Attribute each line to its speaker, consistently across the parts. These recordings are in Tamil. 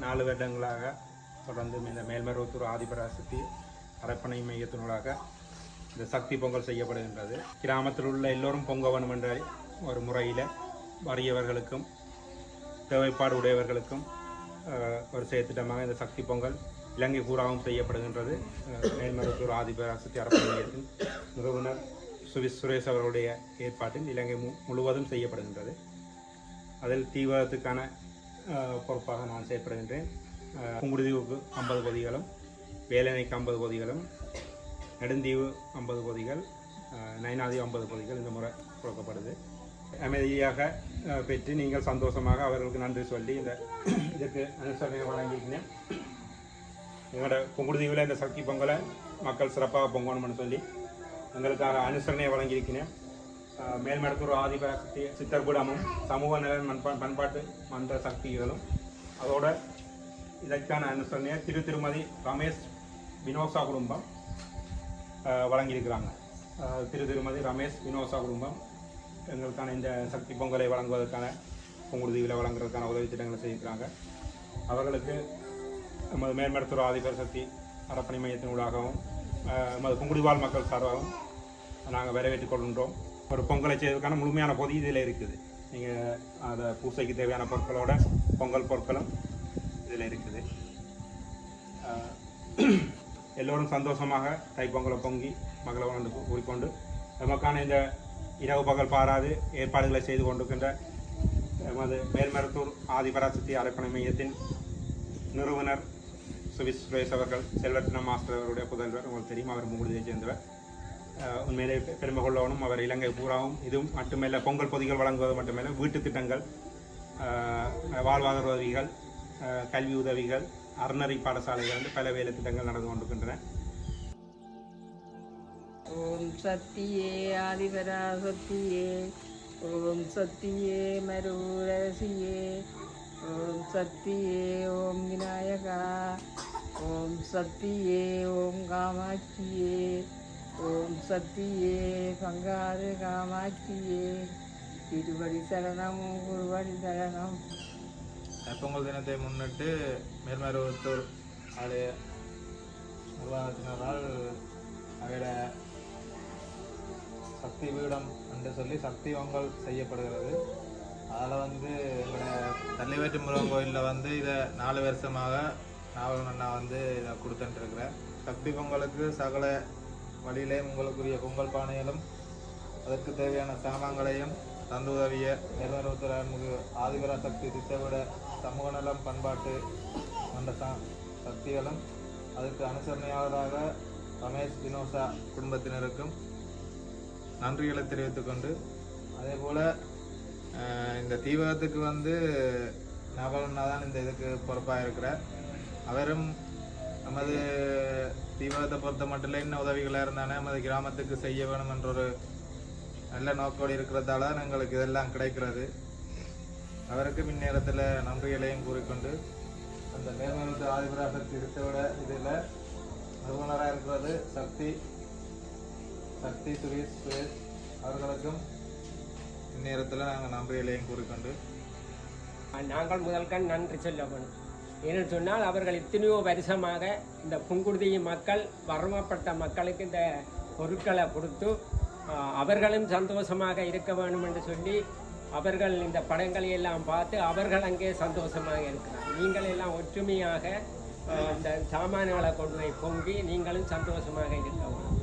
Speaker 1: 4 வருடங்களாக தொடர்ந்து இந்த மேல்மருவத்தூர் ஆதிபராசக்தி அரப்பணை மையத்தினூடாக இந்த சக்தி பொங்கல் செய்யப்படுகின்றது. கிராமத்தில் உள்ள எல்லோரும் பொங்க வேணும் என்ற ஒரு முறையில் வறியவர்களுக்கும் தேவைப்பாடு உடையவர்களுக்கும் ஒரு செயற்திட்டமாக இந்த சக்தி பொங்கல் இலங்கை பூராவும் செய்யப்படுகின்றது. மேல்மருவத்தூர் ஆதிபராசக்தி அரப்பணை மையத்தின் நிறுவனர் சுரேஷ் அவர்களுடைய ஏற்பாட்டில் இலங்கை முழுவதும் செய்யப்படுகின்றது. அதில் தீவிரத்துக்கான பொறுப்பாக நான் செயற்படுகின்றேன். புங்குடுதீவுக்கு 50 பொதிகளும், வேலணைக்கு 50 பொதிகளும், நெடுந்தீவு 50 பொதிகள், நயனாதீவு 50 பொதிகள் இந்த முறை கொடுக்கப்படுது. அமைதியாக பெற்று நீங்கள் சந்தோஷமாக அவர்களுக்கு நன்றி சொல்லி இதற்கு அனுசரணை வழங்கியிருக்கேன். எங்களோட புங்குடுதீவில் இந்த சக்தி பொங்கலை மக்கள் சிறப்பாக பொங்கணும்னு சொல்லி எங்களுக்காக அனுசரணையை வழங்கியிருக்கிறேன். மேல்மருவத்தூர் ஆதிபராசக்தி சித்தர்பீடமும் சமூக நலன் பண்பாட்டு மன்ற சக்திகளும் அதோட இதற்கான அனுசரணையை திருமதி ரமேஷ் வினோசா குடும்பம் வழங்கியிருக்கிறாங்க. திருமதி ரமேஷ் வினோசா குடும்பம் எங்களுக்கான இந்த சக்தி பொங்கலை வழங்குவதற்கான புங்குடுதீவில் வழங்குறதுக்கான உதவி திட்டங்களை செய்திருக்கிறாங்க. அவர்களுக்கு நமது மேல்மருவத்தூர் ஆதிபராசக்தி அரப்பணை மையத்தினூடாகவும் நமது புங்குடுவாழ் மக்கள் சார்பாகவும் நாங்கள் வரவேற்றுக் கொள்கின்றோம். ஒரு பொங்கலை செய்வதற்கான முழுமையான பொதி இதில் இருக்குது. நீங்கள் அதை பூசைக்கு தேவையான பொருட்களோட பொங்கல் பொருட்களும் இதில் இருக்குது. எல்லோரும் சந்தோஷமாக தைப்பொங்கலை பொங்கி மகளை உணர்ந்து கூறிக்கொண்டு நமக்கான இந்த இரவு பகல் பாராது ஏற்பாடுகளை செய்து கொண்டிருக்கின்ற எமது மேல்மருவத்தூர் ஆதிபராசக்தி அரப்பணை மையத்தின் நிறுவனர் சுரேஷ் அவர்கள், செல்வரத்னம் மாஸ்டர் அவருடைய புதல்வர், உங்களுக்கு தெரியும், அவர் முங்குடுதியை சேர்ந்தவர். உண்மையிலே பெருமை கொள்ளவனும் அவர் இலங்கை பூராவும் இதுவும் மட்டுமல்ல பொங்கல் பொதிகள் வழங்குவது மட்டுமல்ல வீட்டு திட்டங்கள், வாழ்வாதார உதவிகள், கல்வி உதவிகள், அறநெறி பாடசாலைகள் பல வேலை திட்டங்கள் நடந்து கொண்டிருக்கின்றன.
Speaker 2: ஓம் சக்தியே ஆதிபராசக்தியே, ஓம் சக்தியே மருரசியே, ஓம் சக்தியே ஓம் விநாயகா, ஓம் சக்தியே ஓம் காமாட்சியே, ஓம் சக்தியே பங்காறு காமாட்சியே, திருவடி சரணம் குருவடி சரணம்.
Speaker 3: தைப்பொங்கல் தினத்தை முன்னிட்டு மேல்மருவத்தூர் ஆலய நிர்வாகத்தினரால் அவையோட சக்தி பீடம் என்று சொல்லி சக்தி பொங்கல் செய்யப்படுகிறது. அதில் எங்களோட தள்ளிவேற்று முருகன் கோயிலில் இதை 4 வருஷமாக நாவலண்ணா இதை கொடுத்துட்டுருக்குறேன். சக்தி பொங்கலுக்கு சகல வழியிலையும் உங்களுக்குரிய பொங்கல் பானைகளும் அதற்கு தேவையான சாமான்களையும் தந்து உதவிய மேல்மருவத்தூர் ஆதிபராசக்தி திட்டவிட சமூக நலம் பண்பாட்டு மன்ற சக்திகளும் அதற்கு அனுசரணையாளராக ரமேஷ் வினோசா குடும்பத்தினருக்கும் நன்றிகளை தெரிவித்துக்கொண்டு, அதே போல் இந்த தீபத்துக்கு நவலண்ணா தான் இந்த இதுக்கு பொறுப்பாக இருக்கிறார். அவரும் நமது தீபத்தை பொறுத்த மட்டும் இல்லை, இன்னும் உதவிகளாக இருந்தானே நமது கிராமத்துக்கு செய்ய வேணும் என்ற ஒரு நல்ல நோக்கோடு இருக்கிறதால எங்களுக்கு இதெல்லாம் கிடைக்கிறது. அவருக்கு இந்நேரத்தில் நன்றிகளையும் கூறிக்கொண்டு, அந்த மேல்மருவத்தூர் ஆதிபராசக்தி திட்டவிட இதில் நிறுவனராக இருக்கிறது சக்தி சுரேஷ் அவர்களுக்கும் இந்நேரத்தில் நாங்கள் நன்றிகளையும் கூறிக்கொண்டு,
Speaker 4: நாங்கள் முதல்கண் நன்றி சொல்ல வேணும். ஏன்னு சொன்னால் அவர்கள் எத்தனையோ வருஷமாக இந்த புங்குடுதி மக்கள் வறுமைப்பட்ட மக்களுக்கு இந்த பொருட்களை கொடுத்து அவர்களும் சந்தோஷமாக இருக்க வேண்டும் என்று சொல்லி அவர்கள் இந்த படங்களை எல்லாம் பார்த்து அவர்கள் அங்கே சந்தோஷமாக இருக்கிறார். நீங்கள் எல்லாம் ஒற்றுமையாக இந்த சாமான்களை கொண்டு போய் பொங்கி நீங்களும் சந்தோஷமாக இருக்க வேண்டும்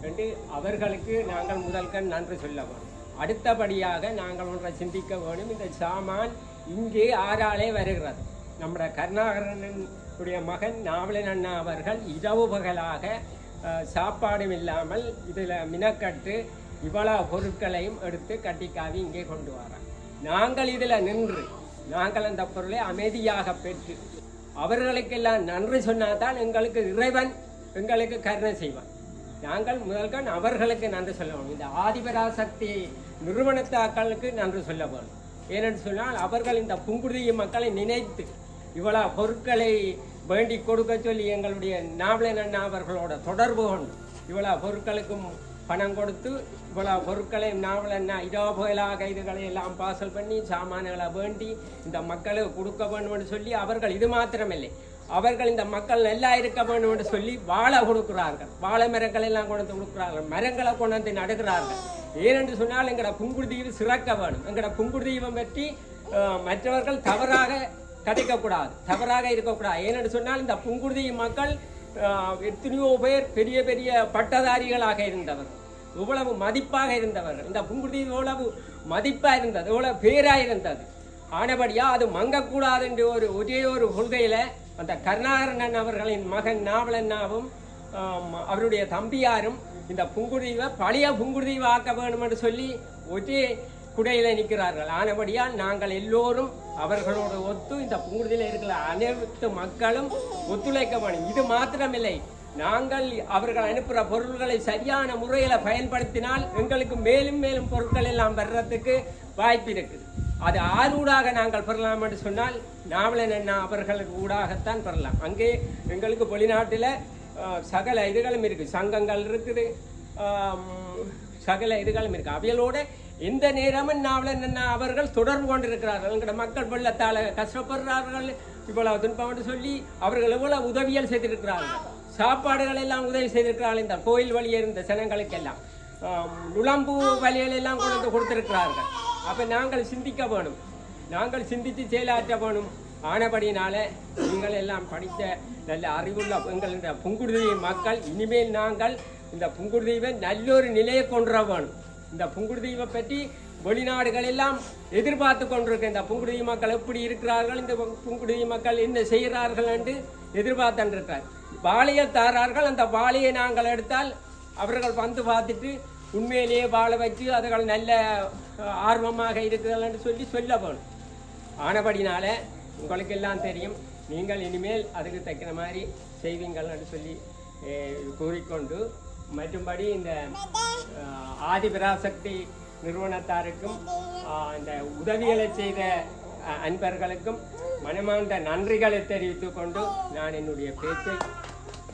Speaker 4: என்று அவர்களுக்கு நாங்கள் முதல்கண் நன்றி சொல்ல வேணும். அடுத்தபடியாக நாங்கள் ஒன்றை சிந்திக்க வேணும். இந்த சாமான் இங்கே ஆறாலே வருகிறது. நம்முடைய கருணாகரனுடைய மகன் நாவலன் அண்ணா அவர்கள் இரவு பகலாக சாப்பாடும் இல்லாமல் இதில் மினக்கட்டு இவ்வளவு பொருட்களையும் எடுத்து கட்டிக்காவி இங்கே கொண்டு வரார். நாங்கள் இதில் நின்று நாங்கள் அந்த பொருளை அமைதியாக பெற்று அவர்களுக்கெல்லாம் நன்றி சொன்னால்தான் எங்களுக்கு இறைவன் எங்களுக்கு கருணை செய்வான். நாங்கள் முதல்கண் அவர்களுக்கு நன்றி சொல்ல வேணும். இந்த ஆதிபராசக்தி நிறுவனத்தாக்களுக்கு நன்றி சொல்ல வேணும். ஏனென்று சொன்னால் அவர்கள் இந்த புங்குடுதி மக்களை நினைத்து இவ்வளவு பொருட்களை வேண்டி கொடுக்க சொல்லி எங்களுடைய நாவலன் அண்ணா அவர்களோட தொடர்பு கொண்டு இவ்வளவு பொருட்களுக்கும் பணம் கொடுத்து இவ்வளவு பொருட்களை நாவலன்னா இரோ புயலாக இதுகளை எல்லாம் பாசல் பண்ணி சாமான்களை வேண்டி இந்த மக்களுக்கு கொடுக்க வேண்டும்னு சொல்லி அவர்கள் இது மாத்திரமில்லை, அவர்கள் இந்த மக்கள் நல்லா இருக்க வேண்டும்னு சொல்லி வாழை கொடுக்கிறார்கள், வாழை மரங்கள் எல்லாம் கொண்டு வந்து கொடுக்கிறார்கள், மரங்களை கொண்டு வந்து நடுகிறார்கள். ஏனென்று சொன்னால் எங்களோட புங்குடுதீவு சிறக்க வேணும். எங்களோட புங்குடுதீவம் பற்றி மற்றவர்கள் தவறாக கதைக்கக்கூடாது, தவறாக இருக்கக்கூடாது. ஏனென்று சொன்னால் இந்த புங்குடுதீவு மக்கள் எத்தனையோ பேர் பெரிய பெரிய பட்டதாரிகளாக இருந்தவர், இவ்வளவு மதிப்பாக இருந்தவர்கள். இந்த புங்குடுதீவு இவ்வளவு மதிப்பாக இருந்தது, இவ்வளவு பேராக இருந்தது. ஆனபடியா அது மங்கக்கூடாது என்று ஒரே ஒரு கொள்கையில அந்த கருணாகரன் அவர்களின் மகன் நாவலண்ணாவும் அவருடைய தம்பியாரும் இந்த புங்குடுதீவை பழைய புங்குடுதீவை ஆக்க வேண்டும் என்று சொல்லி ஒரே குடையில நிற்கிறார்கள். ஆனபடியால் நாங்கள் எல்லோரும் அவர்களோடு ஒத்து இந்த புங்குடுதீவில் இருக்கிற அனைத்து மக்களும் ஒத்துழைக்க வேண்டும். இது மாத்திரமில்லை, நாங்கள் அவர்கள் அனுப்புகிற பொருட்களை சரியான முறையில் பயன்படுத்தினால் எங்களுக்கு மேலும் மேலும் பொருட்கள் எல்லாம் வர்றதுக்கு வாய்ப்பு இருக்குது. அது ஆரூடாக நாங்கள் பெறலாம் என்று சொன்னால் நாவலன் அண்ணா அவர்களுக்கு ஊடாகத்தான் பெறலாம். அங்கே எங்களுக்கு வெளிநாட்டில் சகல இதுகளும் இருக்குது, சங்கங்கள் இருக்குது, சகல இதுகளும் இருக்குது. அவைகளோட எந்த நேரமும் நாவலன் அண்ணா அவர்கள் தொடர்பு கொண்டிருக்கிறார்கள். எங்களோட மக்கள் வெள்ளத்தால் கஷ்டப்படுறார்கள், இவ்வளவு துன்பம் சொல்லி அவர்கள் எவ்வளவு உதவியல் செய்திருக்கிறார்கள், சாப்பாடுகள் எல்லாம் உதவி செய்திருக்கிறார்கள். இந்த கோயில் வழியே இருந்த ஜனங்களுக்கெல்லாம் நுழம்பு வழிகள் எல்லாம் கொண்டு வந்து கொடுத்திருக்கிறார்கள். அப்போ நாங்கள் சிந்திக்க வேணும், நாங்கள் சிந்தித்து செயலாற்ற வேணும். ஆனபடினால நீங்கள் எல்லாம் படித்த நல்ல அறிவுள்ள எங்கள் இந்த புங்குடுதீவு மக்கள் இனிமேல் நாங்கள் இந்த புங்குடுதீவை நல்லொரு நிலையை கொண்டு வர வேணும். இந்த புங்குடுதீவை பற்றி வெளிநாடுகள் எல்லாம் எதிர்பார்த்து கொண்டிருக்க இந்த புங்குடுதீவு மக்கள் எப்படி இருக்கிறார்கள், இந்த புங்குடுதீவு மக்கள் என்ன செய்கிறார்கள் என்று எதிர்பார்த்துருக்கிறார். வாழையை தாரார்கள், அந்த வாழையை நாங்கள் எடுத்தால் அவர்கள் வந்து பார்த்துட்டு உண்மையிலேயே வாழ வச்சு அதுகள் நல்ல ஆர்வமாக இருக்கிறார்கள் என்று சொல்லி சொல்ல வேணும். ஆனபடினால உங்களுக்கு எல்லாம் தெரியும், நீங்கள் இனிமேல் அதுக்கு தக்கிற மாதிரி செய்வீங்கள் என்று சொல்லி கூறிக்கொண்டு, மற்றும்படி இந்த ஆதிபராசக்தி நிறுவனத்தாருக்கும் இந்த உதவிகளை செய்த அன்பர்களுக்கும் மனமார்ந்த நன்றிகளை தெரிவித்துக் கொண்டு நான் என்னுடைய பேச்சை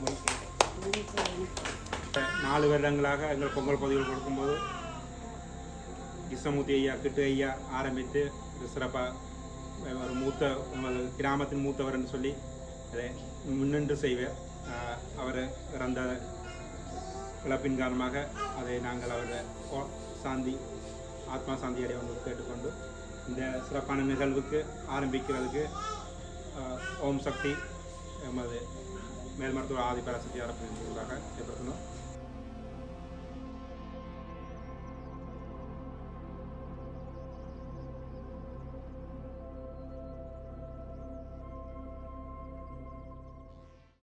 Speaker 4: முடிக்கிறேன்.
Speaker 1: 4 வருடங்களாக எங்கள் பொங்கல் பகுதிகள் கொடுக்கும்போது கிருஷ்ணமூர்த்தி ஐயா கிட்டு ஐயா ஆரம்பித்து சிறப்பாக ஒரு கிராமத்தின் மூத்தவர் என்று சொல்லி அதை முன்னின்று செய்வார். அவர் இறந்த இழப்பின் காரணமாக அதை நாங்கள் அவரை சாந்தி ஆத்மா சாந்தி அடைய வந்து கேட்டுக்கொண்டு இந்த சிறப்பான நிகழ்வுக்கு ஆரம்பிக்கிறதுக்கு ஓம் சக்தி எமது மேல்மருத்துவ ஆதிபராசக்தி அரசாக ஏற்படுத்தணும்.